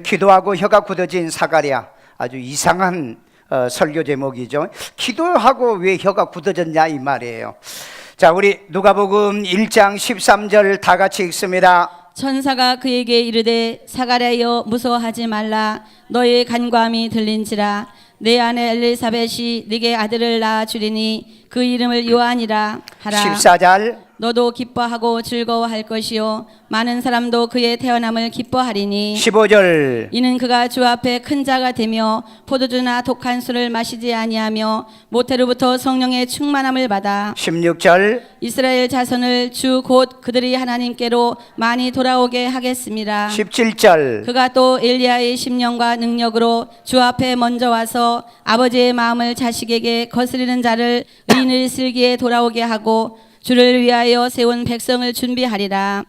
기도하고 혀가 굳어진 사가랴. 아주 이상한 설교 제목이죠. 기도하고 왜 혀가 굳어졌냐 이 말이에요. 자, 우리 누가복음 1장 13절 다 같이 읽습니다. 천사가 그에게 이르되 사가랴여 무서워하지 말라. 너의 간구함이 들린지라. 내 아내 엘리사벳이 네게 아들을 낳아 주리니 그 이름을 요한이라 하라. 14절 너도 기뻐하고 즐거워할 것이요 많은 사람도 그의 태어남을 기뻐하리니 15절 이는 그가 주 앞에 큰 자가 되며 포도주나 독한 술을 마시지 아니하며 모태로부터 성령의 충만함을 받아 16절 이스라엘 자손을 주 곧 그들이 하나님께로 많이 돌아오게 하겠습니다. 17절 그가 또 엘리야의 심령과 능력으로 주 앞에 먼저 와서 아버지의 마음을 자식에게 거스리는 자를 의인을 슬기에 돌아오게 하고 주를 위하여 세운 백성을 준비하리라.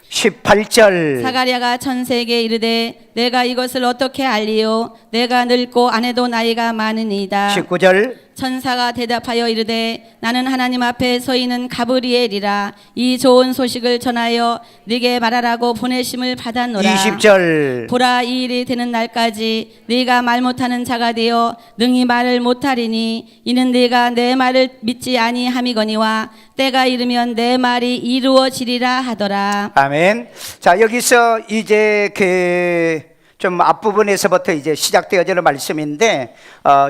18절 사가랴가 천사에게 이르되 내가 이것을 어떻게 알리요? 내가 늙고 아내도 나이가 많으니이다. 19절 천사가 대답하여 이르되 나는 하나님 앞에 서 있는 가브리엘이라. 이 좋은 소식을 전하여 네게 말하라고 보내심을 받았노라. 20절 보라, 이 일이 되는 날까지 네가 말 못하는 자가 되어 능히 말을 못하리니 이는 네가 내 말을 믿지 아니함이거니와 때가 이르면 내 말이 이루어지리라 하더라. 아멘. 자, 여기서 이제 좀 앞부분에서부터 이제 시작되어지는 말씀인데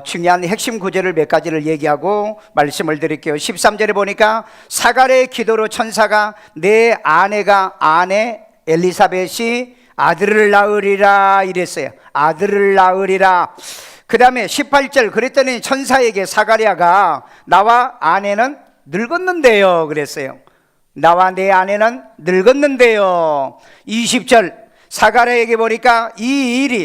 중요한 핵심 구절을 몇 가지를 얘기하고 말씀을 드릴게요. 13절에 보니까 사가랴의 기도로 천사가 내 아내 엘리사벳이 아들을 낳으리라 이랬어요. 아들을 낳으리라. 그 다음에 18절 그랬더니 천사에게 사가랴가 나와 아내는 늙었는데요 그랬어요. 나와 내 아내는 늙었는데요. 20절 사가랴에게 보니까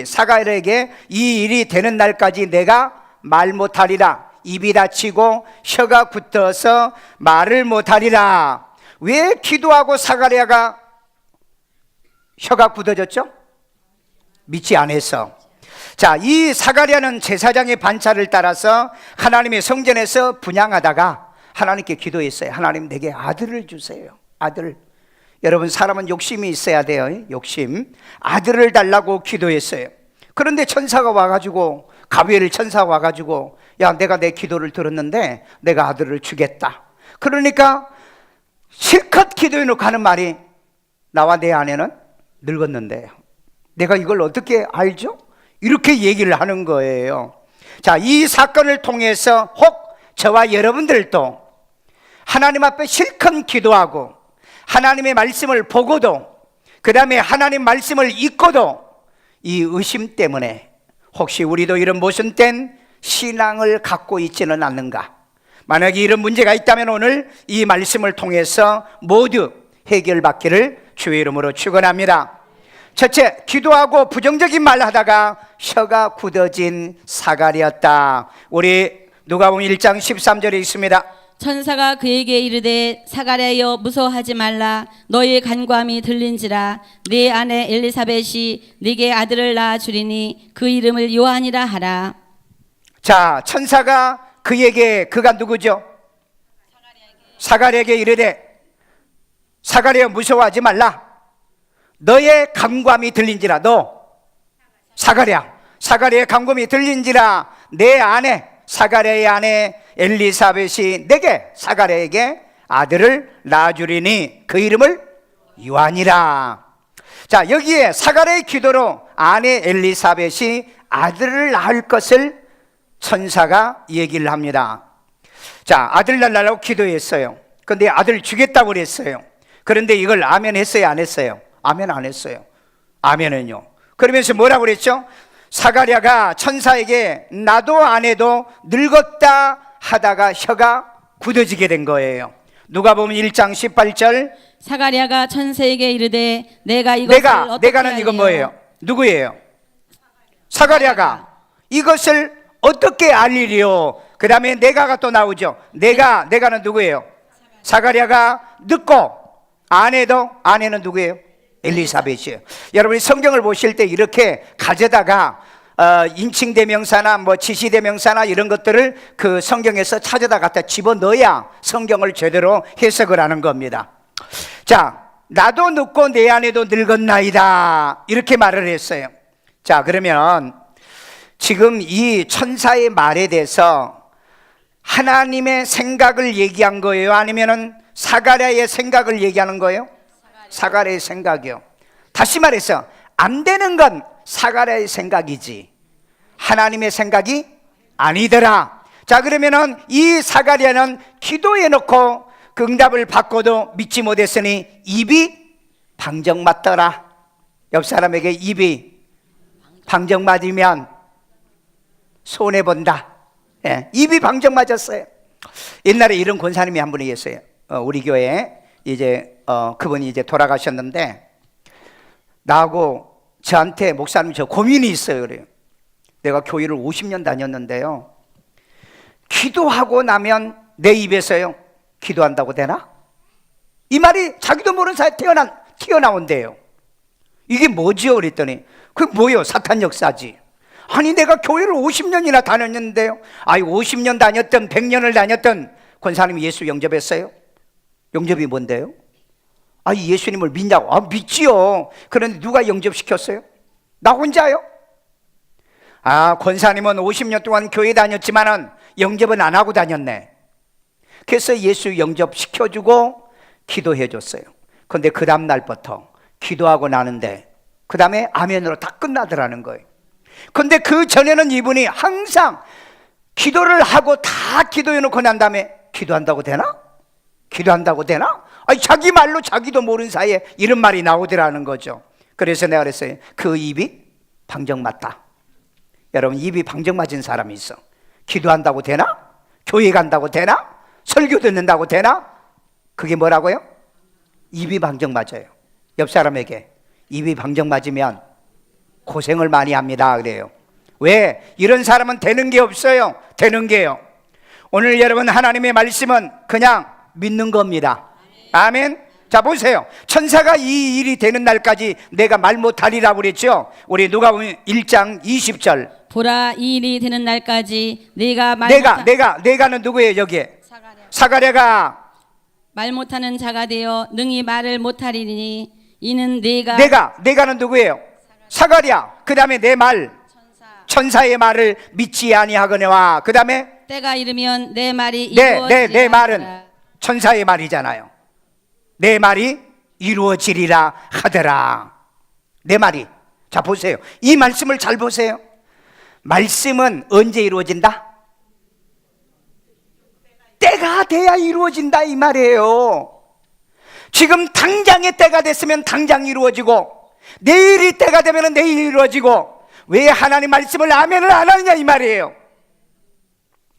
사가랴에게 이 일이 되는 날까지 내가 말 못하리라. 입이 닫히고 혀가 굳어서 말을 못하리라. 왜 기도하고 사가랴가 혀가 굳어졌죠? 믿지 않아서. 자, 이 사가랴는 제사장의 반차를 따라서 하나님의 성전에서 분향하다가 하나님께 기도했어요. 하나님 내게 아들을 주세요. 아들. 여러분 사람은 욕심이 있어야 돼요. 욕심. 아들을 달라고 기도했어요. 그런데 천사가 와가지고 가브리엘 천사가 와가지고 야 내가 내 기도를 들었는데 내가 아들을 주겠다. 그러니까 실컷 기도해놓고 하는 말이 나와 내 아내는 늙었는데 내가 이걸 어떻게 알죠? 이렇게 얘기를 하는 거예요. 자, 이 사건을 통해서 혹 저와 여러분들도 하나님 앞에 실컷 기도하고 하나님의 말씀을 보고도 그 다음에 하나님 말씀을 읽고도 이 의심 때문에 혹시 우리도 이런 모순된 신앙을 갖고 있지는 않는가? 만약에 이런 문제가 있다면 오늘 이 말씀을 통해서 모두 해결받기를 주의 이름으로 축원합니다. 첫째, 기도하고 부정적인 말 하다가 혀가 굳어진 사가랴였다. 우리 누가복음 1장 13절에 있습니다. 천사가 그에게 이르되 사가랴여 무서워하지 말라. 너의 간구함이 들린지라. 네 아내 엘리사벳이 네게 아들을 낳아 주리니 그 이름을 요한이라 하라. 자, 천사가 그가 누구죠? 사가랴에게 이르되 사가랴여 무서워하지 말라. 너의 간구함이 들린지라. 너 사가랴의 간구함이 들린지라. 내 아내 사가랴의 아내 엘리사벳이 사가랴에게 아들을 낳아주리니 그 이름을 요한이라. 자, 여기에 사가랴의 기도로 아내 엘리사벳이 아들을 낳을 것을 천사가 얘기를 합니다. 자, 아들 낳으려고 기도했어요. 그런데 아들 주겠다고 그랬어요. 그런데 이걸 아멘 했어요, 안 했어요? 아멘 안 했어요. 아멘은요. 그러면서 뭐라고 그랬죠? 사가랴가 천사에게 나도 아내도 늙었다 하다가 혀가 굳어지게 된 거예요. 누가복음 1장 18절 사가랴가 천사에게 이르되 내가는 이건 뭐예요? 누구예요? 사가랴가 이것을 어떻게 알리리요? 그 다음에 내가가 또 나오죠. 내가는 누구예요? 사가랴가 늙고 아내는 누구예요? 엘리사벳이에요. 여러분이 성경을 보실 때 이렇게 가져다가 인칭대명사나 지시대명사나 이런 것들을 그 성경에서 찾아다 갖다 집어넣어야 성경을 제대로 해석을 하는 겁니다. 자, 나도 늙고 내 아내도 늙었나이다 이렇게 말을 했어요. 자, 그러면 지금 이 천사의 말에 대해서 하나님의 생각을 얘기한 거예요? 아니면은 사가랴의 생각을 얘기하는 거예요? 사가랴의 생각이요. 다시 말해서 안 되는 건 사가랴의 생각이지 하나님의 생각이 아니더라. 자, 그러면은 이 사가랴는 기도해 놓고 그 응답을 받고도 믿지 못했으니 입이 방정 맞더라. 옆 사람에게 입이 방정 맞으면 손해 본다. 예, 입이 방정 맞았어요. 옛날에 이런 권사님이 한 분이 계세요. 우리 교회에 이제 그분이 이제 돌아가셨는데 나하고 저한테 목사님 저 고민이 있어요. 그래요. 내가 교회를 50년 다녔는데요. 기도하고 나면 내 입에서요. 기도한다고 되나? 이 말이 자기도 모르는 사이에 튀어나온대요. 이게 뭐지요? 그랬더니 그게 뭐예요? 사탄 역사지. 아니 내가 교회를 50년이나 다녔는데요. 아니 50년 다녔던 100년을 다녔던 권사님이 예수 영접했어요? 영접이 뭔데요? 아, 예수님을 믿냐고? 아, 믿지요. 그런데 누가 영접시켰어요? 나 혼자요? 아, 권사님은 50년 동안 교회 다녔지만은 영접은 안 하고 다녔네. 그래서 예수 영접시켜주고 기도해줬어요. 그런데 그 다음 날부터 기도하고 나는데 그 다음에 아멘으로 다 끝나더라는 거예요. 그런데 그 전에는 이분이 항상 기도를 하고 다 기도해놓고 난 다음에 기도한다고 되나? 기도한다고 되나? 아니 자기 말로 자기도 모르는 사이에 이런 말이 나오더라는 거죠. 그래서 내가 그랬어요. 그 입이 방정 맞다. 여러분 입이 방정 맞은 사람이 있어. 기도한다고 되나? 교회 간다고 되나? 설교 듣는다고 되나? 그게 뭐라고요? 입이 방정 맞아요. 옆 사람에게 입이 방정 맞으면 고생을 많이 합니다. 그래요. 왜? 이런 사람은 되는 게 없어요. 되는 게요. 오늘 여러분 하나님의 말씀은 그냥 믿는 겁니다. 아멘. 자 보세요. 천사가 이 일이 되는 날까지 내가 말 못하리라고 그랬죠. 우리 누가복음 1장 20절. 보라, 이 일이 되는 날까지 내가는 누구예요? 여기에 사가랴가 말 못하는 자가 되어 능히 말을 못하리니 이는 내가는 누구예요? 사가랴. 그 다음에 내 말 천사의 말을 믿지 아니하거니와 그 다음에 때가 이르면 내 말이 이루어지리라. 내 말은 천사의 말이잖아요. 내 말이 이루어지리라 하더라. 내 말이. 자 보세요. 이 말씀을 잘 보세요. 말씀은 언제 이루어진다? 때가 돼야 이루어진다 이 말이에요. 지금 당장의 때가 됐으면 당장 이루어지고 내일이 때가 되면 내일 이루어지고 왜 하나님 말씀을 아멘을 안 하느냐 이 말이에요.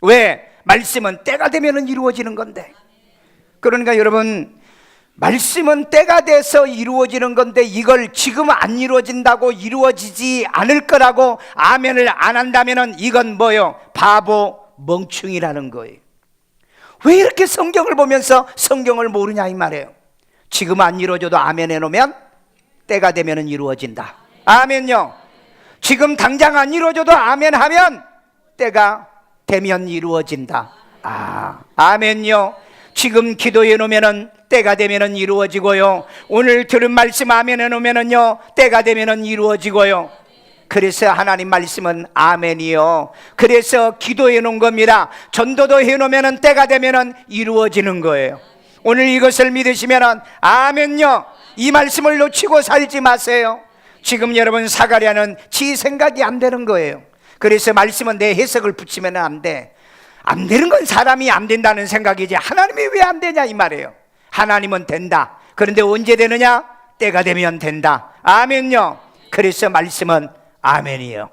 왜? 말씀은 때가 되면 이루어지는 건데. 그러니까 여러분 말씀은 때가 돼서 이루어지는 건데 이걸 지금 안 이루어진다고 이루어지지 않을 거라고 아멘을 안 한다면 이건 뭐예요? 바보 멍충이라는 거예요. 왜 이렇게 성경을 보면서 성경을 모르냐 이 말이에요. 지금 안 이루어져도 아멘 해놓으면 때가 되면 이루어진다. 아멘요. 지금 당장 안 이루어져도 아멘 하면 때가 되면 이루어진다. 아멘요. 지금 기도해 놓으면 때가 되면 이루어지고요. 오늘 들은 말씀 아멘 해 놓으면요 때가 되면 이루어지고요. 그래서 하나님 말씀은 아멘이요. 그래서 기도해 놓은 겁니다. 전도도 해 놓으면 때가 되면 이루어지는 거예요. 오늘 이것을 믿으시면 아멘요. 이 말씀을 놓치고 살지 마세요. 지금 여러분 사가랴는 지 생각이 안 되는 거예요. 그래서 말씀은 내 해석을 붙이면 안 돼. 안 되는 건 사람이 안 된다는 생각이지 하나님이 왜 안 되냐 이 말이에요. 하나님은 된다. 그런데 언제 되느냐? 때가 되면 된다. 아멘요. 그래서 말씀은 아멘이에요.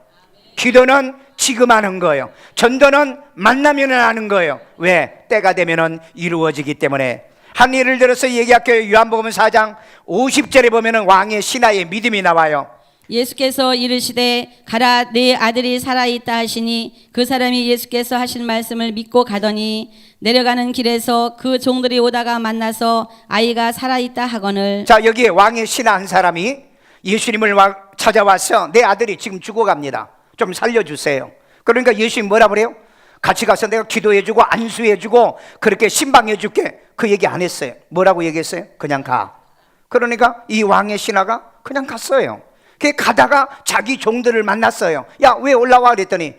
기도는 지금 하는 거예요. 전도는 만나면 하는 거예요. 왜? 때가 되면 이루어지기 때문에. 한 예를 들어서 얘기할게요. 요한복음 4장 50절에 보면 왕의 신하의 믿음이 나와요. 예수께서 이르시되 가라, 내 아들이 살아있다 하시니 그 사람이 예수께서 하신 말씀을 믿고 가더니 내려가는 길에서 그 종들이 오다가 만나서 아이가 살아있다 하거늘. 자 여기에 왕의 신하 한 사람이 예수님을 찾아와서 내 아들이 지금 죽어갑니다. 좀 살려주세요. 그러니까 예수님 뭐라 그래요? 같이 가서 내가 기도해주고 안수해주고 그렇게 신방해줄게. 그 얘기 안 했어요. 뭐라고 얘기했어요? 그냥 가. 그러니까 이 왕의 신하가 그냥 갔어요. 그 가다가 자기 종들을 만났어요. 야, 왜 올라와? 그랬더니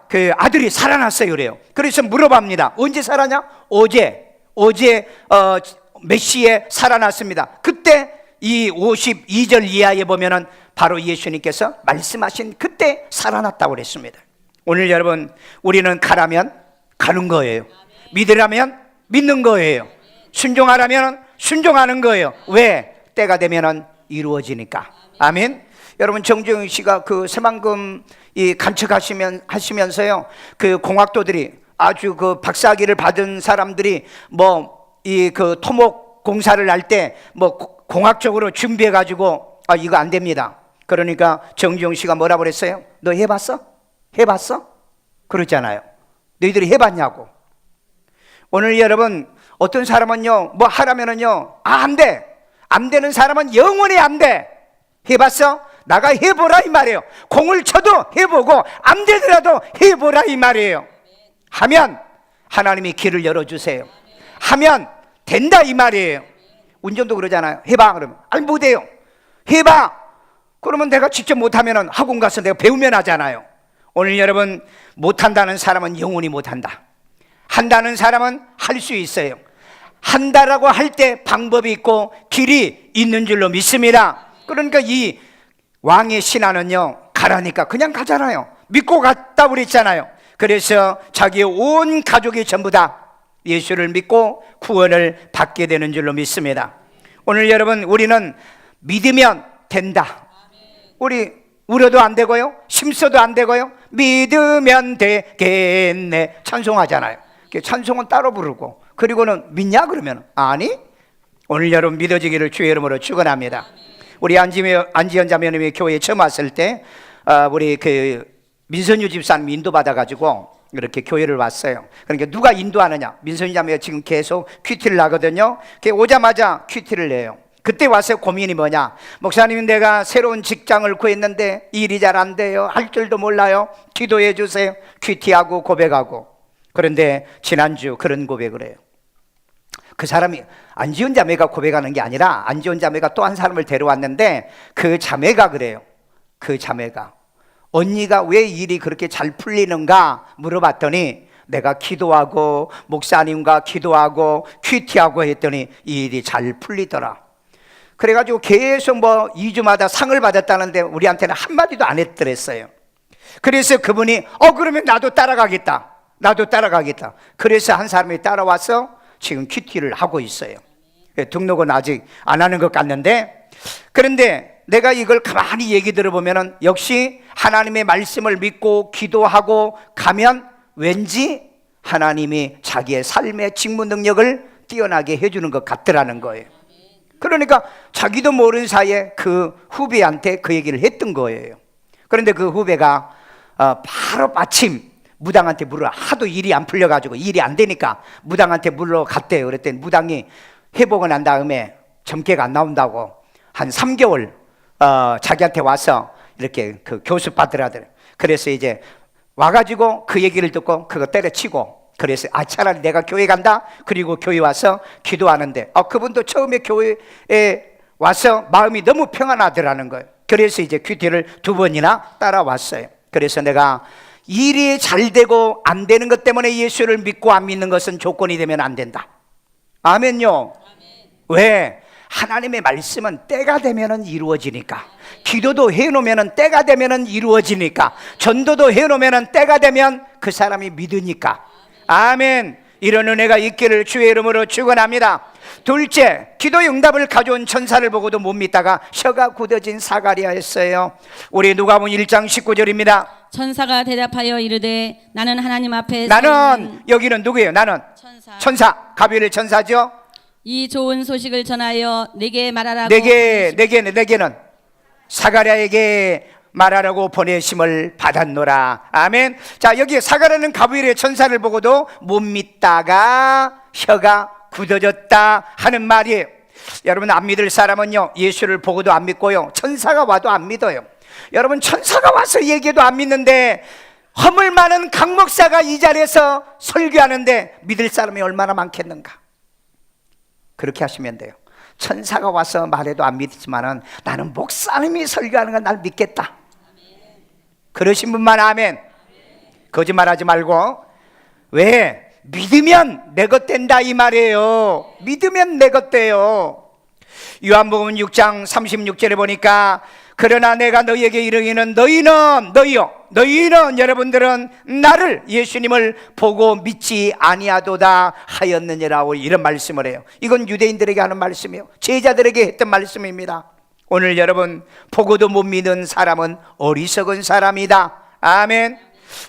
그 아들이 살아났어요 그래요. 그래서 물어봅니다. 언제 살아냐? 어제 몇 시에 살아났습니다. 그때 이 52절 이하에 보면은 바로 예수님께서 말씀하신 그때 살아났다고 그랬습니다. 오늘 여러분, 우리는 가라면 가는 거예요. 믿으라면 믿는 거예요. 순종하라면 순종하는 거예요. 왜? 때가 되면은 이루어지니까. 아멘. 여러분, 정주영 씨가 그 새만금 하시면서요, 그 공학도들이 아주 그 박사학위를 받은 사람들이 그 토목 공사를 할 때 공학적으로 준비해 가지고 이거 안 됩니다. 그러니까 정주영 씨가 뭐라고 그랬어요? 너 해봤어? 그러잖아요. 너희들이 해봤냐고. 오늘 여러분, 어떤 사람은요 하라면은요 안 돼. 안 되는 사람은 영원히 안 돼. 해봤어? 나가 해보라 이 말이에요. 공을 쳐도 해보고 안 되더라도 해보라 이 말이에요. 하면 하나님이 길을 열어주세요. 하면 된다 이 말이에요. 운전도 그러잖아요. 해봐 그러면 아니 못해요. 해봐. 그러면 내가 직접 못하면 학원 가서 내가 배우면 하잖아요. 오늘 여러분, 못한다는 사람은 영원히 못한다. 한다는 사람은 할 수 있어요. 한다라고 할 때 방법이 있고 길이 있는 줄로 믿습니다. 그러니까 이 왕의 신하는요 가라니까 그냥 가잖아요. 믿고 갔다 그랬잖아요. 그래서 자기의 온 가족이 전부 다 예수를 믿고 구원을 받게 되는 줄로 믿습니다. 오늘 여러분, 우리는 믿으면 된다. 우리 울어도 안 되고요, 심써도 안 되고요, 믿으면 되겠네 찬송하잖아요. 찬송은 따로 부르고, 그리고는 믿냐 그러면 아니. 오늘 여러분, 믿어지기를 주의 이름으로 축원합니다. 우리 안지현 자매님이 교회에 처음 왔을 때 우리 그 민선유 집사님 인도받아가지고 이렇게 교회를 왔어요. 그러니까 누가 인도하느냐? 민선유 자매가 지금 계속 큐티를 하거든요. 오자마자 큐티를 내요. 그때 와서 고민이 뭐냐? 목사님, 내가 새로운 직장을 구했는데 일이 잘 안 돼요. 할 줄도 몰라요. 기도해 주세요. 큐티하고 고백하고. 그런데 지난주 그런 고백을 해요. 그 사람이 안지훈 자매가 고백하는 게 아니라 안지훈 자매가 또 한 사람을 데려왔는데 그 자매가 그래요. 그 자매가 언니가 왜 일이 그렇게 잘 풀리는가 물어봤더니 내가 기도하고 목사님과 기도하고 큐티하고 했더니 이 일이 잘 풀리더라. 그래가지고 계속 2주마다 상을 받았다는데 우리한테는 한마디도 안 했더랬어요. 그래서 그분이 그러면 나도 따라가겠다. 그래서 한 사람이 따라와서 지금 큐티를 하고 있어요. 등록은 아직 안 하는 것 같는데, 그런데 내가 이걸 가만히 얘기 들어보면 역시 하나님의 말씀을 믿고 기도하고 가면 왠지 하나님이 자기의 삶의 직무 능력을 뛰어나게 해주는 것 같더라는 거예요. 그러니까 자기도 모르는 사이에 그 후배한테 그 얘기를 했던 거예요. 그런데 그 후배가 바로 마침 무당한테 하도 일이 안 풀려가지고 일이 안 되니까 무당한테 물러갔대요. 그랬더니 무당이 회복을 난 다음에 점괘가 안 나온다고 한 3개월 자기한테 와서 이렇게 그 교습 받으라더래. 그래서 이제 와가지고 그 얘기를 듣고 그거 때려치고, 그래서 차라리 내가 교회 간다. 그리고 교회 와서 기도하는데 그분도 처음에 교회에 와서 마음이 너무 평안하더라는 거예요. 그래서 이제 큐티를 2번이나 따라왔어요. 그래서 내가 일이 잘 되고 안 되는 것 때문에 예수를 믿고 안 믿는 것은 조건이 되면 안 된다. 아멘요. 왜? 하나님의 말씀은 때가 되면 이루어지니까. 기도도 해놓으면 때가 되면 이루어지니까. 전도도 해놓으면 때가 되면 그 사람이 믿으니까. 아멘. 이런 은혜가 있기를 주의 이름으로 축원합니다. 둘째, 기도의 응답을 가져온 천사를 보고도 못 믿다가 혀가 굳어진 사가랴였어요. 우리 누가복음 1장 19절입니다. 천사가 대답하여 이르되 나는 하나님 앞에 나는, 여기는 누구예요? 나는 천사 가브리엘 천사죠. 이 좋은 소식을 전하여 내게 말하라고. 내게는 사가랴에게 말하라고 보내심을 받았노라. 아멘. 자, 여기 사가랴는 가브리엘의 천사를 보고도 못 믿다가 혀가 굳어졌다 하는 말이에요. 여러분, 안 믿을 사람은요 예수를 보고도 안 믿고요, 천사가 와도 안 믿어요. 여러분, 천사가 와서 얘기해도 안 믿는데 허물 많은 강 목사가 이 자리에서 설교하는데 믿을 사람이 얼마나 많겠는가. 그렇게 하시면 돼요. 천사가 와서 말해도 안 믿지만은 나는 목사님이 설교하는 건 날 믿겠다. 그러신 분만 아멘. 거짓말하지 말고. 왜? 믿으면 내 것 된다 이 말이에요. 믿으면 내 것 돼요. 요한복음 6장 36절에 보니까 그러나 내가 너희에게 이르기는 너희는 여러분들은 나를 예수님을 보고 믿지 아니하도다 하였느니라고 이런 말씀을 해요. 이건 유대인들에게 하는 말씀이에요. 제자들에게 했던 말씀입니다. 오늘 여러분 보고도 못 믿는 사람은 어리석은 사람이다. 아멘.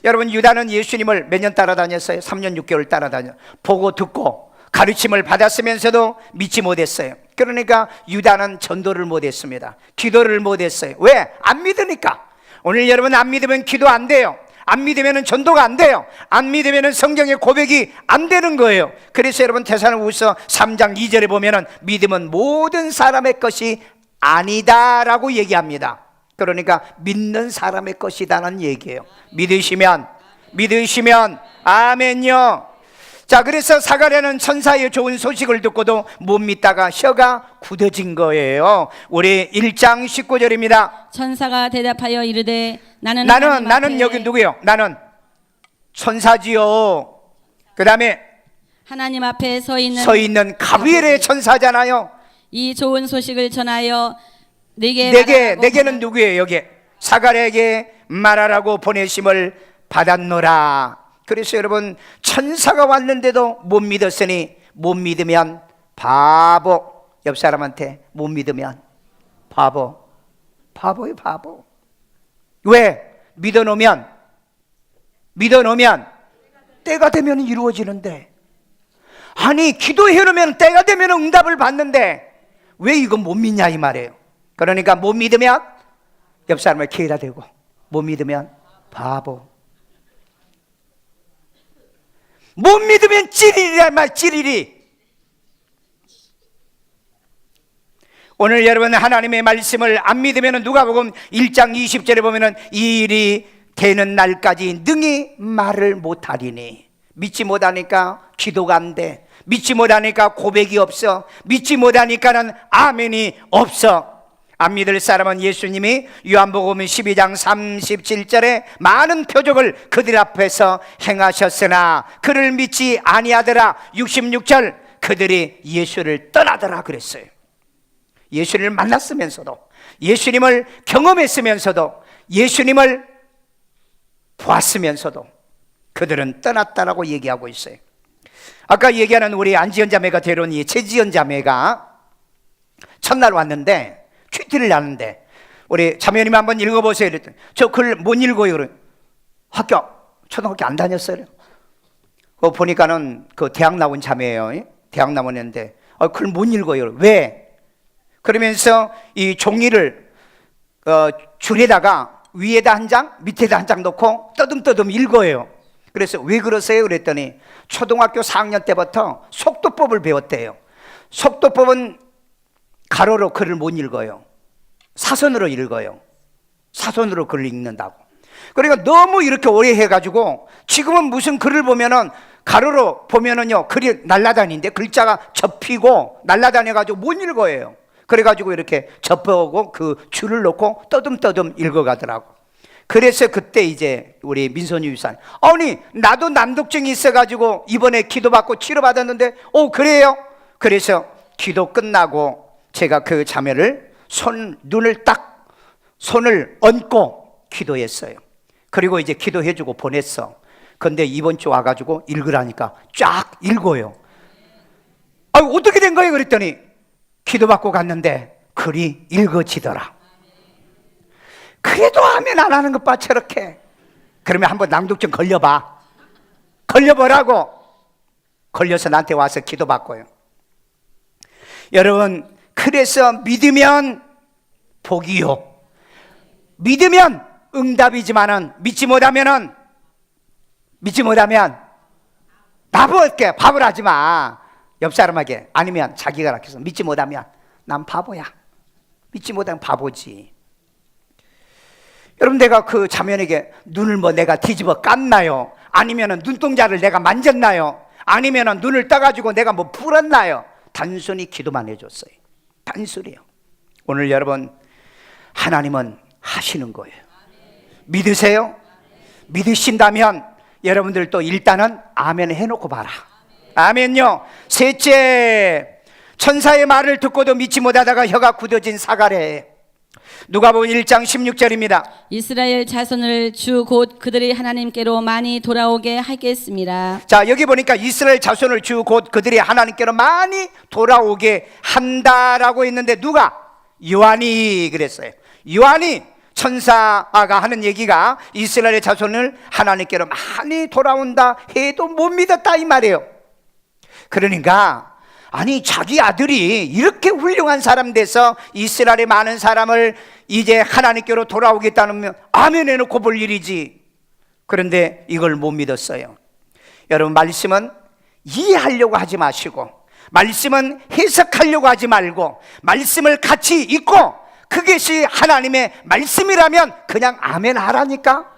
여러분 유다는 예수님을 몇 년 따라다녔어요? 3년 6개월 따라다녔어요. 보고 듣고 가르침을 받았으면서도 믿지 못했어요. 그러니까 유다는 전도를 못했습니다. 기도를 못했어요. 왜? 안 믿으니까. 오늘 여러분 안 믿으면 기도 안 돼요. 안 믿으면 전도가 안 돼요. 안 믿으면 성경의 고백이 안 되는 거예요. 그래서 여러분 데살로니가후서 3장 2절에 보면은 믿음은 모든 사람의 것이 아니다라고 얘기합니다. 그러니까 믿는 사람의 것이다는 얘기예요. 믿으시면 아멘요. 자, 그래서 사가랴는 천사의 좋은 소식을 듣고도 못 믿다가 혀가 굳어진 거예요. 우리 1장 19절입니다. 천사가 대답하여 이르되 나는 여기 누구예요? 나는 천사지요. 그 다음에 하나님 앞에 서 있는 가브리엘의 천사잖아요. 이 좋은 소식을 전하여 내게는 누구예요? 여기 사가랴에게 말하라고 보내심을 받았노라. 그래서 여러분 천사가 왔는데도 못 믿었으니 못 믿으면 바보. 옆 사람한테 못 믿으면 바보예요, 바보. 왜? 믿어놓으면 때가 되면 이루어지는데, 아니 기도해놓으면 때가 되면 응답을 받는데 왜 이건 못 믿냐 이 말이에요. 그러니까 못 믿으면 옆 사람을 기회다 대고, 못 믿으면 바보. 못 믿으면 찌리리란 말, 찌리리. 오늘 여러분 하나님의 말씀을 안 믿으면 누가복음 1장 20절에 보면은 이 일이 되는 날까지 능히 말을 못하리니. 믿지 못하니까 기도가 안 돼. 믿지 못하니까 고백이 없어. 믿지 못하니까는 아멘이 없어. 안 믿을 사람은 예수님이 요한복음 12장 37절에 많은 표적을 그들 앞에서 행하셨으나 그를 믿지 아니하더라. 66절 그들이 예수를 떠나더라 그랬어요. 예수를 만났으면서도, 예수님을 경험했으면서도, 예수님을 보았으면서도 그들은 떠났다라고 얘기하고 있어요. 아까 얘기하는 우리 안지연 자매가 데려온 이 최지연 자매가 첫날 왔는데 큐티를 하는데 우리 자매님 한번 읽어보세요. 이랬더니 저 글 못 읽어요. 그래. 초등학교 안 다녔어요. 그거 보니까는 그 대학 나온 자매예요. 대학 나왔는데 글 못 읽어요. 왜? 그러면서 이 종이를 줄에다가 위에다 한 장, 밑에다 한 장 놓고 떠듬떠듬 읽어요. 그래서 왜 그러세요? 그랬더니 초등학교 4학년 때부터 속도법을 배웠대요. 속도법은 가로로 글을 못 읽어요. 사선으로 읽어요. 사선으로 글을 읽는다고. 그러니까 너무 이렇게 오래 해가지고 지금은 무슨 글을 보면은 가로로 보면은요 글이 날아다니는데 글자가 접히고 날아다녀가지고 못 읽어요. 그래가지고 이렇게 접어오고 그 줄을 놓고 떠듬떠듬 읽어가더라고. 그래서 그때 이제 우리 민선유 유사님, 아니 나도 난독증이 있어가지고 이번에 기도받고 치료받았는데 그래요? 그래서 기도 끝나고 제가 그 자매를 손을 얹고 기도했어요. 그리고 이제 기도해주고 보냈어. 근데 이번 주 와가지고 읽으라니까 쫙 읽어요. 어떻게 된 거예요? 그랬더니 기도받고 갔는데 글이 읽어지더라. 그래도 아멘 안 하는 것 봐, 저렇게. 그러면 한번 낭독증 걸려봐. 걸려보라고. 걸려서 나한테 와서 기도받고요. 여러분, 그래서 믿으면 복이요, 믿으면 응답이지만은 믿지 못하면 바보일게. 바보를 하지 마. 옆 사람에게, 아니면 자기가 રાખ해서 믿지 못하면 난 바보야. 믿지 못하면 바보지. 여러분, 내가 그 자매에게 눈을 내가 뒤집어 깠나요? 아니면은 눈동자를 내가 만졌나요? 아니면은 눈을 떠가지고 내가 풀었나요? 단순히 기도만 해줬어요. 단술이에요. 오늘 여러분, 하나님은 하시는 거예요. 믿으세요? 믿으신다면 여러분들도 일단은 아멘 해놓고 봐라. 아멘요. 셋째, 천사의 말을 듣고도 믿지 못하다가 혀가 굳어진 사가래. 누가복음 1장 16절입니다. 이스라엘 자손을 주 곧 그들의 하나님께로 많이 돌아오게 하겠습니다. 자, 여기 보니까 이스라엘 자손을 주 곧 그들이 하나님께로 많이 돌아오게 한다라고 했는데 누가? 요한이 그랬어요. 요한이, 천사가 하는 얘기가 이스라엘의 자손을 하나님께로 많이 돌아온다 해도 못 믿었다 이 말이에요. 그러니까 아니, 자기 아들이 이렇게 훌륭한 사람 돼서 이스라엘의 많은 사람을 이제 하나님께로 돌아오겠다는 아멘 해놓고 볼 일이지. 그런데 이걸 못 믿었어요. 여러분, 말씀은 이해하려고 하지 마시고, 말씀은 해석하려고 하지 말고, 말씀을 같이 읽고, 그것이 하나님의 말씀이라면 그냥 아멘 하라니까.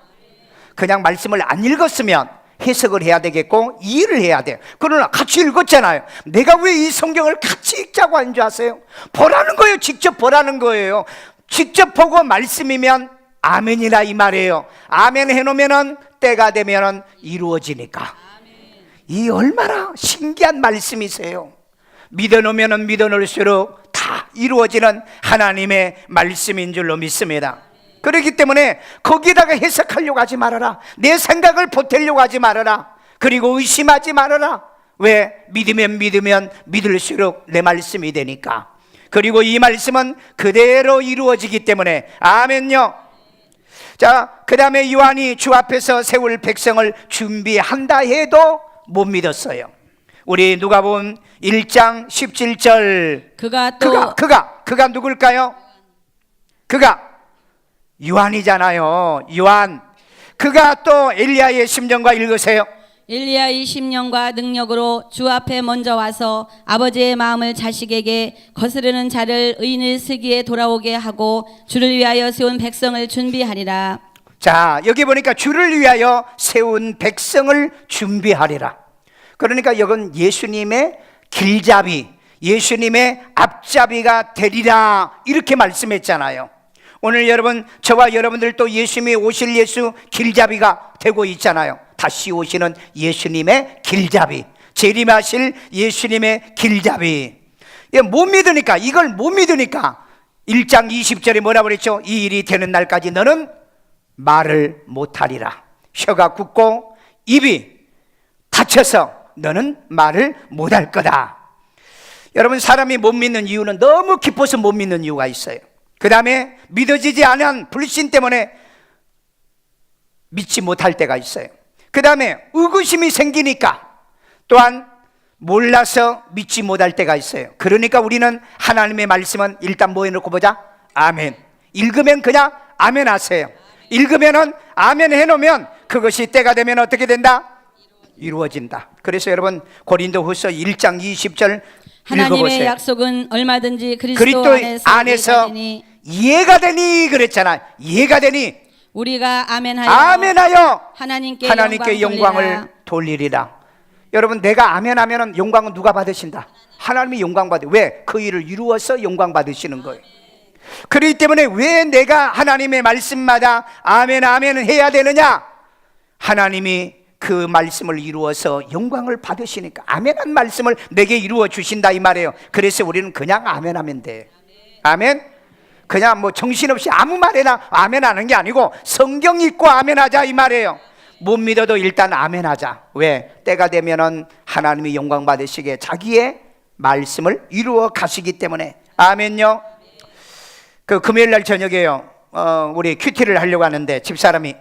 그냥 말씀을 안 읽었으면 해석을 해야 되겠고 이해를 해야 돼요. 그러나 같이 읽었잖아요. 내가 왜 이 성경을 같이 읽자고 하는 줄 아세요? 보라는 거예요. 직접 보라는 거예요. 직접 보고 말씀이면 아멘이라 이 말이에요. 아멘 해놓으면 때가 되면 이루어지니까. 이 얼마나 신기한 말씀이세요. 믿어놓으면 믿어놓을수록 다 이루어지는 하나님의 말씀인 줄로 믿습니다. 그렇기 때문에 거기다가 해석하려고 하지 말아라. 내 생각을 보태려고 하지 말아라. 그리고 의심하지 말아라. 왜? 믿으면 믿을수록 내 말씀이 되니까. 그리고 이 말씀은 그대로 이루어지기 때문에 아멘요. 자, 그 다음에 요한이 주 앞에서 세울 백성을 준비한다 해도 못 믿었어요. 우리 누가복음 1장 17절. 그가 누굴까요? 그가 요한이잖아요. 요한. 그가 또 엘리야의 심정과 읽으세요. 엘리야의 심령과 능력으로 주 앞에 먼저 와서 아버지의 마음을 자식에게 거스르는 자를 의인을 쓰기에 돌아오게 하고 주를 위하여 세운 백성을 준비하리라. 자, 여기 보니까 주를 위하여 세운 백성을 준비하리라. 그러니까 이건 예수님의 길잡이, 예수님의 앞잡이가 되리라 이렇게 말씀했잖아요. 오늘 여러분, 저와 여러분들도 예수님이 오실 예수 길잡이가 되고 있잖아요. 다시 오시는 예수님의 길잡이, 재림하실 예수님의 길잡이. 못 믿으니까, 이걸 못 믿으니까 1장 20절에 뭐라고 그랬죠? 이 일이 되는 날까지 너는 말을 못하리라. 혀가 굳고 입이 닫혀서 너는 말을 못할 거다. 여러분, 사람이 못 믿는 이유는 너무 깊어서 못 믿는 이유가 있어요. 그 다음에 믿어지지 않은 불신 때문에 믿지 못할 때가 있어요. 그 다음에 의구심이 생기니까 또한 몰라서 믿지 못할 때가 있어요. 그러니까 우리는 하나님의 말씀은 일단 뭐 해놓고 보자? 아멘. 읽으면 그냥 아멘 하세요. 읽으면은 아멘 해놓으면 그것이 때가 되면 어떻게 된다? 이루어진다. 그래서 여러분, 고린도후서 1장 20절 하나님의 읽어보세요. 약속은 얼마든지 그리스도 그리스도 안에서 이해가 되니 그랬잖아. 이해가 되니 우리가 아멘하여 하나님께 영광을 돌리리라. 여러분, 내가 아멘하면 영광은 누가 받으신다? 하나님이 영광 받으. 왜? 그 일을 이루어서 영광 받으시는 거예요. 그렇기 때문에 왜 내가 하나님의 말씀마다 아멘 아멘은 해야 되느냐? 하나님이 그 말씀을 이루어서 영광을 받으시니까 아멘한 말씀을 내게 이루어 주신다 이 말이에요. 그래서 우리는 그냥 아멘하면 돼. 아멘. 그냥 뭐 정신없이 아무 말이나 아멘하는 게 아니고 성경 읽고 아멘하자 이 말이에요. 못 믿어도 일단 아멘하자. 왜? 때가 되면은 하나님이 영광 받으시게 자기의 말씀을 이루어 가시기 때문에. 아멘요. 그 금요일 날 저녁에요, 우리 큐티를 하려고 하는데 집사람이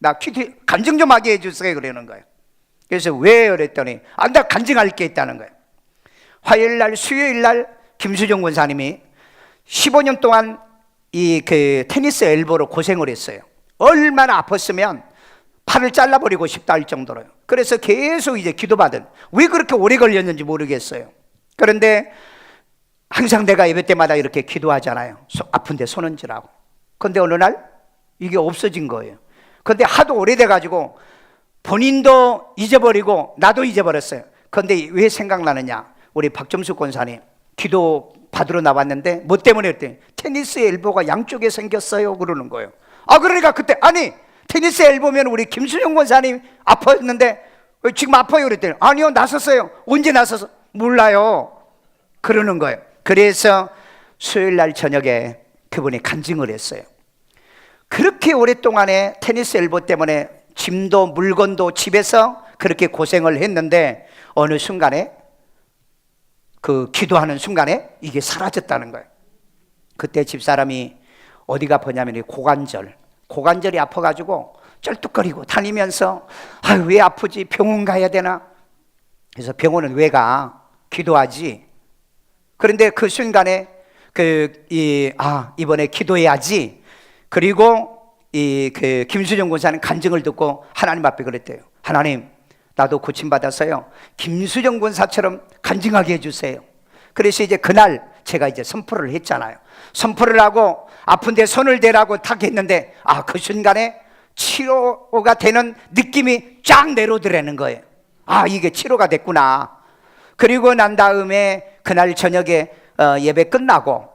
나 큐티 간증 좀 하게 해주세요 그러는 거예요. 그래서 왜 그랬더니 나 간증할 게 있다는 거예요. 화요일 날 수요일 날 김수정 권사님이 15년 동안 이 그 테니스 엘보로 고생을 했어요. 얼마나 아팠으면 팔을 잘라버리고 싶다 할 정도로요. 그래서 계속 이제 기도받은, 왜 그렇게 오래 걸렸는지 모르겠어요. 그런데 항상 내가 예배 때마다 이렇게 기도하잖아요. 아픈데 손 얹으라고. 그런데 어느 날 이게 없어진 거예요. 그런데 하도 오래돼가지고 본인도 잊어버리고 나도 잊어버렸어요. 그런데 왜 생각나느냐? 우리 박점수 권사님 기도 받으러 나왔는데 뭐 때문에 그랬더니 테니스 엘보가 양쪽에 생겼어요 그러는 거예요. 그러니까 그때 아니 테니스 엘보면 우리 김수영 권사님 아팠는데 지금 아파요 그랬더니 아니요 나섰어요. 언제 나서서? 몰라요 그러는 거예요. 그래서 수요일 날 저녁에 그분이 간증을 했어요. 그렇게 오랫동안에 테니스 엘보 때문에 짐도 물건도 집에서 그렇게 고생을 했는데 어느 순간에 그 기도하는 순간에 이게 사라졌다는 거예요. 그때 집사람이 어디가 아프냐면 이 고관절이 아파가지고 쩔뚝거리고 다니면서 왜 아프지? 병원 가야 되나? 그래서 병원은 왜 가? 기도하지. 그런데 그 순간에 이번에 기도해야지. 그리고 그 김수정 권사는 간증을 듣고 하나님 앞에 그랬대요. 하나님, 나도 고침받았어요. 김수정 권사처럼 간증하게 해주세요. 그래서 이제 그날 제가 이제 선포를 했잖아요. 선포를 하고 아픈데 손을 대라고 탁 했는데 그 순간에 치료가 되는 느낌이 쫙 내려오더라는 거예요. 이게 치료가 됐구나. 그리고 난 다음에 그날 저녁에 예배 끝나고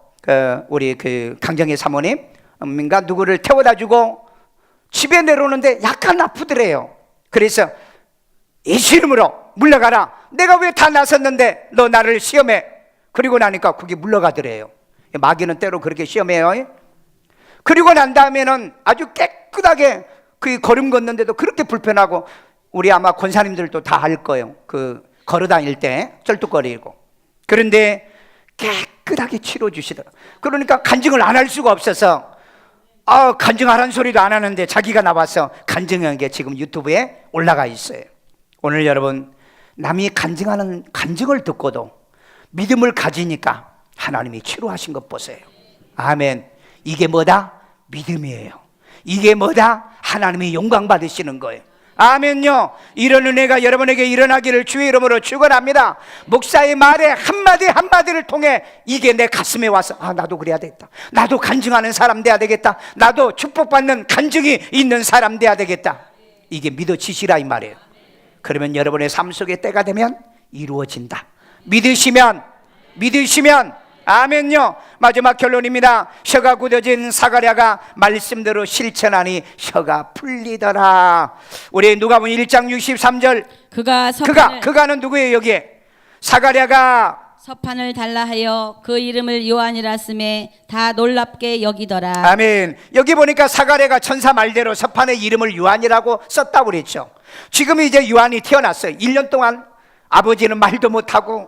우리 그 강정희 사모님인가 누구를 태워다 주고 집에 내려오는데 약간 아프더래요. 그래서 예수 이름으로 물러가라. 내가 왜 다 나섰는데 너 나를 시험해. 그리고 나니까 그게 물러가더래요. 마귀는 때로 그렇게 시험해요. 그리고 난 다음에는 아주 깨끗하게 그 걸음 걷는데도 그렇게 불편하고 우리 아마 권사님들도 다 알 거예요. 그 걸어 다닐 때 쩔뚝거리고. 그런데 깨끗하게 치료 주시더라. 그러니까 간증을 안 할 수가 없어서 간증하라는 소리도 안 하는데 자기가 나와서 간증한 게 지금 유튜브에 올라가 있어요. 오늘 여러분 남이 간증하는 간증을 듣고도 믿음을 가지니까 하나님이 치료하신 것 보세요. 아멘. 이게 뭐다? 믿음이에요. 이게 뭐다? 하나님이 영광 받으시는 거예요. 아멘요. 이런 은혜가 여러분에게 일어나기를 주의 이름으로 축원합니다. 목사의 말에 한마디 한마디를 통해 이게 내 가슴에 와서 나도 그래야 되겠다. 나도 간증하는 사람 돼야 되겠다. 나도 축복받는 간증이 있는 사람 돼야 되겠다. 이게 믿어지시라 이 말이에요. 그러면 여러분의 삶 속에 때가 되면 이루어진다. 믿으시면 아멘요. 마지막 결론입니다. 혀가 굳어진 사가랴가 말씀대로 실천하니 혀가 풀리더라. 우리 누가복음 1장 63절 그가는 누구예요? 여기에 사가랴가 서판을 달라 하여 그 이름을 요한이라 쓰매 다 놀랍게 여기더라. 아멘. 여기 보니까 사가랴가 천사 말대로 서판의 이름을 요한이라고 썼다고 그랬죠. 지금 이제 요한이 태어났어요. 1년 동안 아버지는 말도 못하고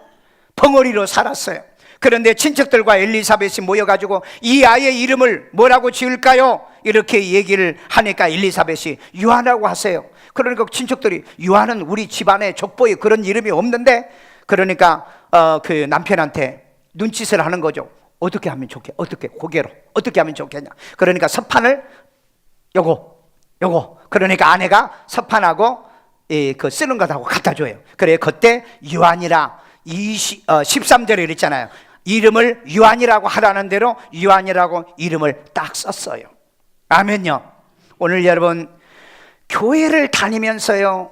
벙어리로 살았어요. 그런데 친척들과 엘리사벳이 모여가지고 이 아이의 이름을 뭐라고 지을까요? 이렇게 얘기를 하니까 엘리사벳이 요한이라고 하세요. 그러니까 친척들이 요한은 우리 집안에 족보에 그런 이름이 없는데, 그러니까 그 남편한테 눈짓을 하는 거죠. 어떻게 하면 좋겠냐? 고개로 어떻게 하면 좋겠냐? 그러니까 서판을 요거 그러니까 아내가 서판하고 그 쓰는 것하고 갖다 줘요. 그래 그때 요한이라 13절에 그랬잖아요. 이름을 요한이라고 하라는 대로 요한이라고 이름을 딱 썼어요. 아멘요. 오늘 여러분 교회를 다니면서요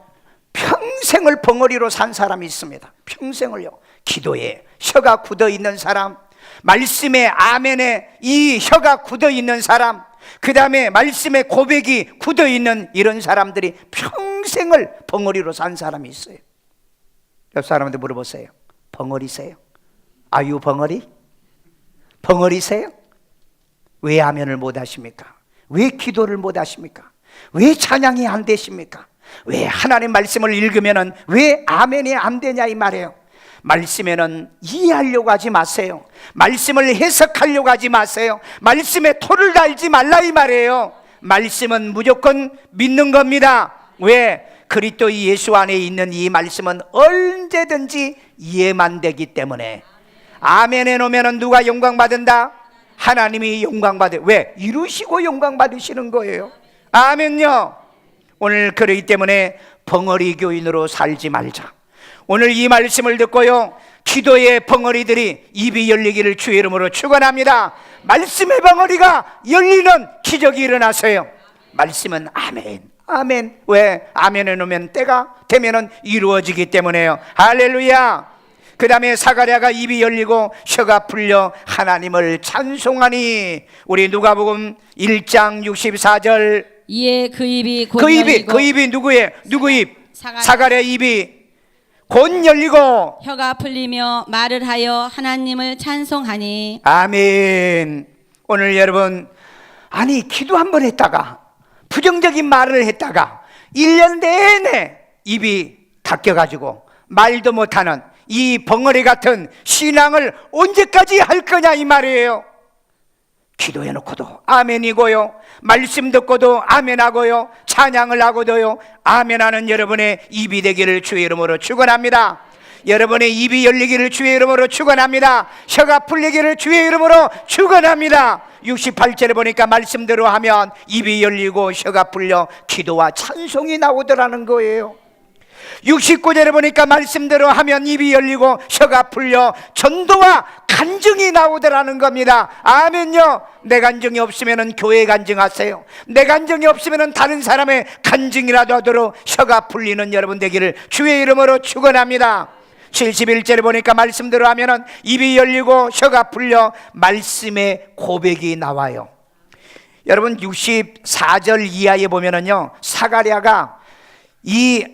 평생을 벙어리로 산 사람이 있습니다. 평생을요. 기도에 혀가 굳어 있는 사람, 말씀에 아멘에 이 혀가 굳어 있는 사람, 그 다음에 말씀에 고백이 굳어 있는 이런 사람들이 평생을 벙어리로 산 사람이 있어요. 옆 사람한테 물어보세요. 벙어리세요? 아유 벙어리? 벙어리세요? 왜 아멘을 못 하십니까? 왜 기도를 못 하십니까? 왜 찬양이 안 되십니까? 왜 하나님 말씀을 읽으면은 왜 아멘이 안 되냐 이 말이에요. 말씀에는 이해하려고 하지 마세요. 말씀을 해석하려고 하지 마세요. 말씀에 토를 달지 말라 이 말이에요. 말씀은 무조건 믿는 겁니다. 왜? 그리스도 예수 안에 있는 이 말씀은 언제든지 이해만 되기 때문에. 아멘 해놓으면 누가 영광 받은다? 하나님이 영광 받아요. 왜? 이루시고 영광 받으시는 거예요. 아멘요. 오늘 그러기 때문에 벙어리 교인으로 살지 말자. 오늘 이 말씀을 듣고요 기도의 벙어리들이 입이 열리기를 주의 이름으로 축원합니다. 말씀의 벙어리가 열리는 기적이 일어나세요. 말씀은 아멘. 왜? 아멘 해놓으면 때가 되면은 이루어지기 때문에요. 할렐루야. 그 다음에 사가랴가 입이 열리고 혀가 풀려 하나님을 찬송하니. 우리 누가복음 1장 64절. 이에 그 입이 곧 그 열리고 입이 누구의? 누구 입? 사가랴. 사가랴 입이 곧 열리고 혀가 풀리며 말을 하여 하나님을 찬송하니. 아멘. 오늘 여러분, 아니 기도 한 번 했다가 부정적인 말을 했다가 1년 내내 입이 닫혀가지고 말도 못하는 이 벙어리 같은 신앙을 언제까지 할 거냐 이 말이에요. 기도해놓고도 아멘이고요, 말씀 듣고도 아멘하고요, 찬양을 하고도요 아멘하는 여러분의 입이 되기를 주의 이름으로 축원합니다. 여러분의 입이 열리기를 주의 이름으로 축원합니다. 혀가 풀리기를 주의 이름으로 축원합니다. 68절에 보니까 말씀대로 하면 입이 열리고 혀가 풀려 기도와 찬송이 나오더라는 거예요. 69절에 보니까 말씀대로 하면 입이 열리고 혀가 풀려 전도와 간증이 나오더라는 겁니다. 아멘요. 내 간증이 없으면 교회 간증하세요. 내 간증이 없으면 다른 사람의 간증이라도 하도록 혀가 풀리는 여러분 되기를 주의 이름으로 축원합니다. 71절에 보니까 말씀대로 하면은 입이 열리고 혀가 풀려 말씀의 고백이 나와요. 여러분 64절 이하에 보면은요, 사가랴가 이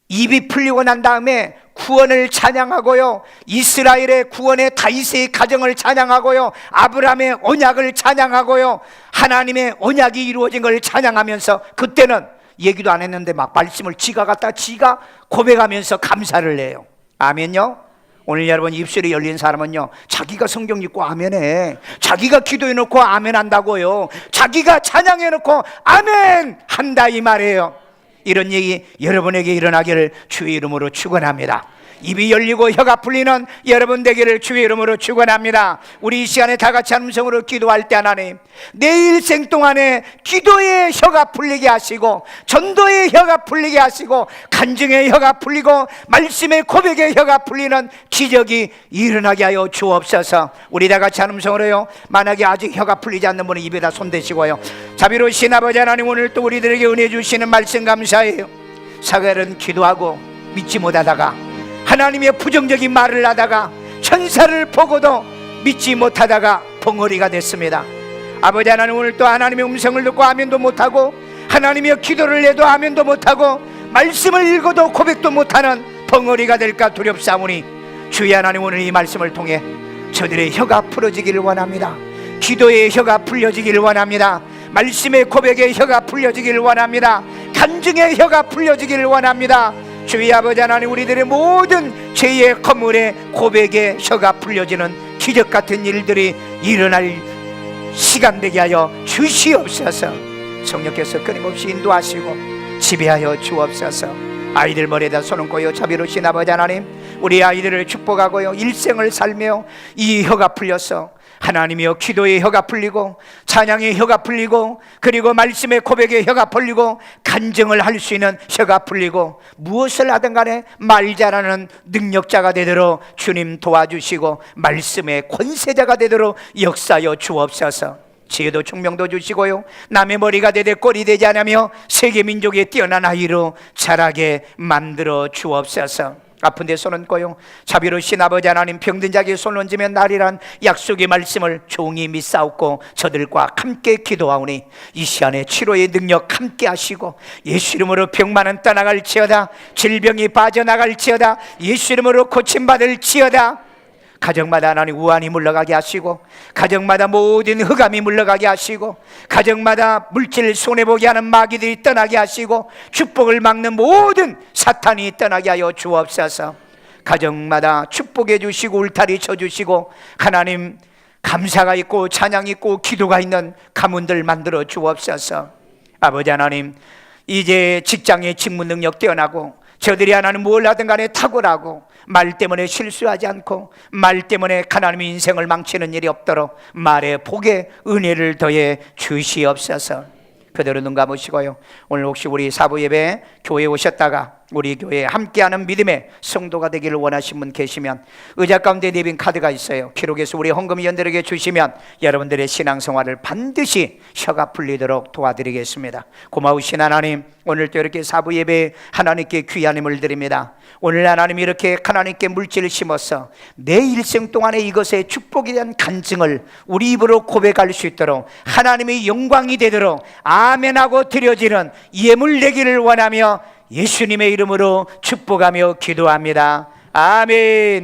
입이 풀리고 난 다음에 구원을 찬양하고요, 이스라엘의 구원의 다윗의 가정을 찬양하고요, 아브라함의 언약을 찬양하고요, 하나님의 언약이 이루어진 걸 찬양하면서, 그때는 얘기도 안 했는데 막 말씀을 지가 갖다 지가 고백하면서 감사를 해요. 아멘요. 오늘 여러분 입술이 열린 사람은요, 자기가 성경 읽고 아멘해, 자기가 기도해놓고 아멘한다고요, 자기가 찬양해놓고 아멘 한다 이 말이에요. 이런 얘기 여러분에게 일어나기를 주의 이름으로 축원합니다. 입이 열리고 혀가 풀리는 여러분 되기를 주의 이름으로 축원합니다. 우리 이 시간에 다 같이 한 음성으로 기도할 때 하나님, 내 일생 동안에 기도의 혀가 풀리게 하시고, 전도의 혀가 풀리게 하시고, 간증의 혀가 풀리고, 말씀의 고백의 혀가 풀리는 기적이 일어나게 하여 주옵소서. 우리 다 같이 한 음성으로요, 만약에 아직 혀가 풀리지 않는 분은 입에다 손대시고요, 자비로우신 아버지 하나님, 오늘 또 우리들에게 은혜 주시는 말씀 감사해요. 사가랴는 기도하고 믿지 못하다가, 하나님의 부정적인 말을 하다가, 천사를 보고도 믿지 못하다가 벙어리가 됐습니다. 아버지 하나님, 오늘 또 하나님의 음성을 듣고 아멘도 못하고, 하나님의 기도를 해도 아멘도 못하고, 말씀을 읽어도 고백도 못하는 벙어리가 될까 두렵사오니, 주의 하나님, 오늘 이 말씀을 통해 저들의 혀가 풀어지기를 원합니다. 기도의 혀가 풀려지기를 원합니다. 말씀의 고백의 혀가 풀려지기를 원합니다. 간증의 혀가 풀려지기를 원합니다. 주의 아버지 하나님, 우리들의 모든 죄의 허물의 고백의 혀가 풀려지는 기적 같은 일들이 일어날 시간 되게 하여 주시옵소서. 성령께서 끊임없이 인도하시고 지배하여 주옵소서. 아이들 머리에다 손 얹고요, 자비로우신 아버지 하나님, 우리 아이들을 축복하고요, 일생을 살며 이 혀가 풀려서 하나님이여 기도의 혀가 풀리고, 찬양의 혀가 풀리고, 그리고 말씀의 고백의 혀가 풀리고, 간증을 할 수 있는 혀가 풀리고, 무엇을 하든 간에 말 잘하는 능력자가 되도록 주님 도와주시고, 말씀의 권세자가 되도록 역사하여 주옵소서. 지혜도 총명도 주시고요, 남의 머리가 되되 꼴이 되지 않으며 세계 민족의 뛰어난 아이로 자라게 만들어 주옵소서. 아픈 데 손 얹고요, 자비로우신 아버지 하나님, 병든 자에게 손 얹으면 나리란 약속의 말씀을 종이 믿사옵고 저들과 함께 기도하오니, 이 시간에 치료의 능력 함께 하시고, 예수 이름으로 병만은 떠나갈지어다, 질병이 빠져나갈지어다, 예수 이름으로 고침받을지어다. 가정마다 하나님 우환이 물러가게 하시고, 가정마다 모든 흑암이 물러가게 하시고, 가정마다 물질 손해보게 하는 마귀들이 떠나게 하시고, 축복을 막는 모든 사탄이 떠나게 하여 주옵소서. 가정마다 축복해 주시고 울타리 쳐주시고, 하나님 감사가 있고 찬양이 있고 기도가 있는 가문들 만들어 주옵소서. 아버지 하나님, 이제 직장의 직무 능력 뛰어나고, 저들이 하나님 뭘 하든 간에 탁월하고, 말 때문에 실수하지 않고, 말 때문에 하나님의 인생을 망치는 일이 없도록 말에 복에 은혜를 더해 주시옵소서. 그대로 눈 감으시고요, 오늘 혹시 우리 사부 예배 교회에 오셨다가 우리 교회에 함께하는 믿음의 성도가 되기를 원하신 분 계시면 의자 가운데 내빈 카드가 있어요. 기록해서 우리 헌금위원들에게 주시면 여러분들의 신앙생활을 반드시 혀가 풀리도록 도와드리겠습니다. 고마우신 하나님, 오늘 또 이렇게 사부 예배 하나님께 귀한 힘을 드립니다. 오늘 하나님 이렇게 하나님께 물질을 심어서 내 일생 동안에 이것의 축복에 대한 간증을 우리 입으로 고백할 수 있도록 하나님의 영광이 되도록 아멘하고 드려지는 예물 내기를 원하며 예수님의 이름으로 축복하며 기도합니다. 아멘.